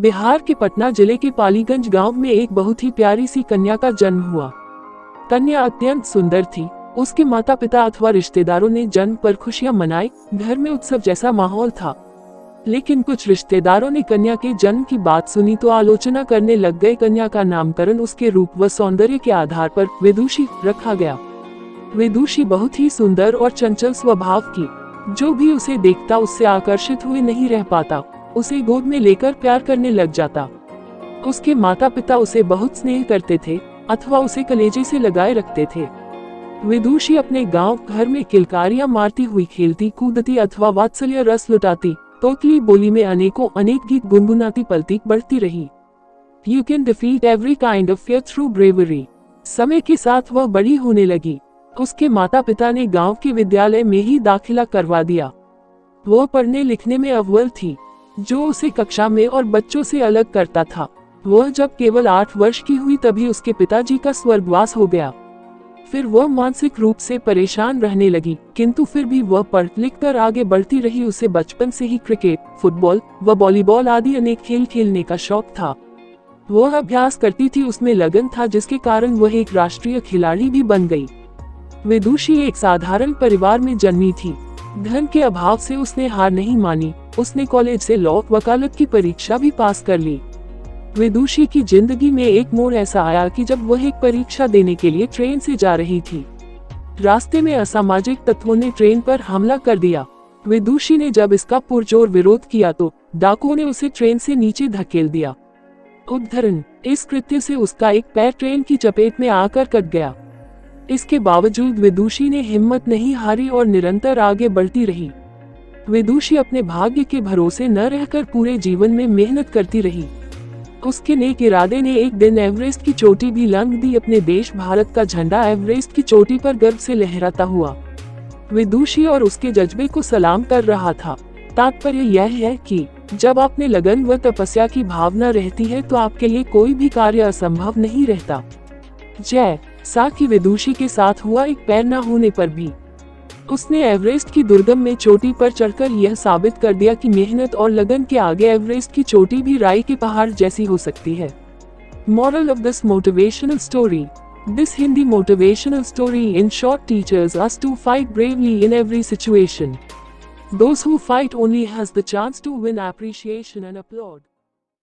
बिहार के पटना जिले के पालीगंज गांव में एक बहुत ही प्यारी सी कन्या का जन्म हुआ। कन्या अत्यंत सुंदर थी। उसके माता पिता अथवा रिश्तेदारों ने जन्म पर खुशियां मनाई। घर में उत्सव जैसा माहौल था। लेकिन कुछ रिश्तेदारों ने कन्या के जन्म की बात सुनी तो आलोचना करने लग गए। कन्या का नामकरण उसके रूप व सौंदर्य के आधार पर विदुषी रखा गया। विदुषी बहुत ही सुंदर और चंचल स्वभाव की, जो भी उसे देखता उससे आकर्षित हुए नहीं रह पाता। उसे गोद में लेकर प्यार करने लग जाता। उसके माता पिता उसे बहुत स्नेह करते थे अथवा उसे कलेजे से लगाए रखते थे। विदुषी अपने गांव घर में किलकारियां मारती हुई खेलती कूदती अथवा वात्सल्य रस लुटाती तोतली बोली में अनेक गीत गुनगुनाती पलती बढ़ती रही। You can defeat every kind of fear through bravery। समय के साथ वह बड़ी होने लगी। उसके माता पिता ने गांव के विद्यालय में ही दाखिला करवा दिया। वह पढ़ने लिखने में अव्वल थी, जो उसे कक्षा में और बच्चों से अलग करता था। वह जब केवल 8 वर्ष की हुई तभी उसके पिताजी का स्वर्गवास हो गया। फिर वह मानसिक रूप से परेशान रहने लगी, किंतु फिर भी वह पढ़ लिख कर आगे बढ़ती रही। उसे बचपन से ही क्रिकेट, फुटबॉल व वॉलीबॉल आदि अनेक खेल खेलने का शौक था। वह अभ्यास करती थी, उसमें लगन था, जिसके कारण वह एक राष्ट्रीय खिलाड़ी भी बन गई। विदुषी एक साधारण परिवार में जन्मी थी। धन के अभाव से उसने हार नहीं मानी। उसने कॉलेज से लॉ वकालत की परीक्षा भी पास कर ली। विदुषी की जिंदगी में एक मोड़ ऐसा आया कि जब वह एक परीक्षा देने के लिए ट्रेन से जा रही थी, रास्ते में असामाजिक तत्वों ने ट्रेन पर हमला कर दिया। विदुषी ने जब इसका पुरजोर विरोध किया तो डाकुओं ने उसे ट्रेन से नीचे धकेल दिया। उद्धरण: इस कृत्य से उसका एक पैर ट्रेन की चपेट में आकर कट गया। इसके बावजूद विदुषी ने हिम्मत नहीं हारी और निरंतर आगे बढ़ती रही। विदुषी अपने भाग्य के भरोसे न रहकर पूरे जीवन में मेहनत करती रही। उसके नेक इरादे ने एक दिन एवरेस्ट की चोटी भी लांघ दी। अपने देश भारत का झंडा एवरेस्ट की चोटी पर गर्व से लहराता हुआ विदुषी और उसके जज्बे को सलाम कर रहा था। तात्पर्य यह है कि जब आप में लगन व तपस्या की भावना रहती है तो आपके लिए कोई भी कार्य असंभव नहीं रहता। जय साखी विदुषी के साथ हुआ। एक पैर न होने पर भी उसने एवरेस्ट की दुर्गम में चोटी पर चढ़कर यह साबित कर दिया कि मेहनत और लगन के आगे एवरेस्ट की चोटी भी राई के पहाड़ जैसी हो सकती है। Moral of this motivational story: This Hindi motivational story in short teaches us to fight bravely in every situation. Those who fight only has the chance to win appreciation and applaud.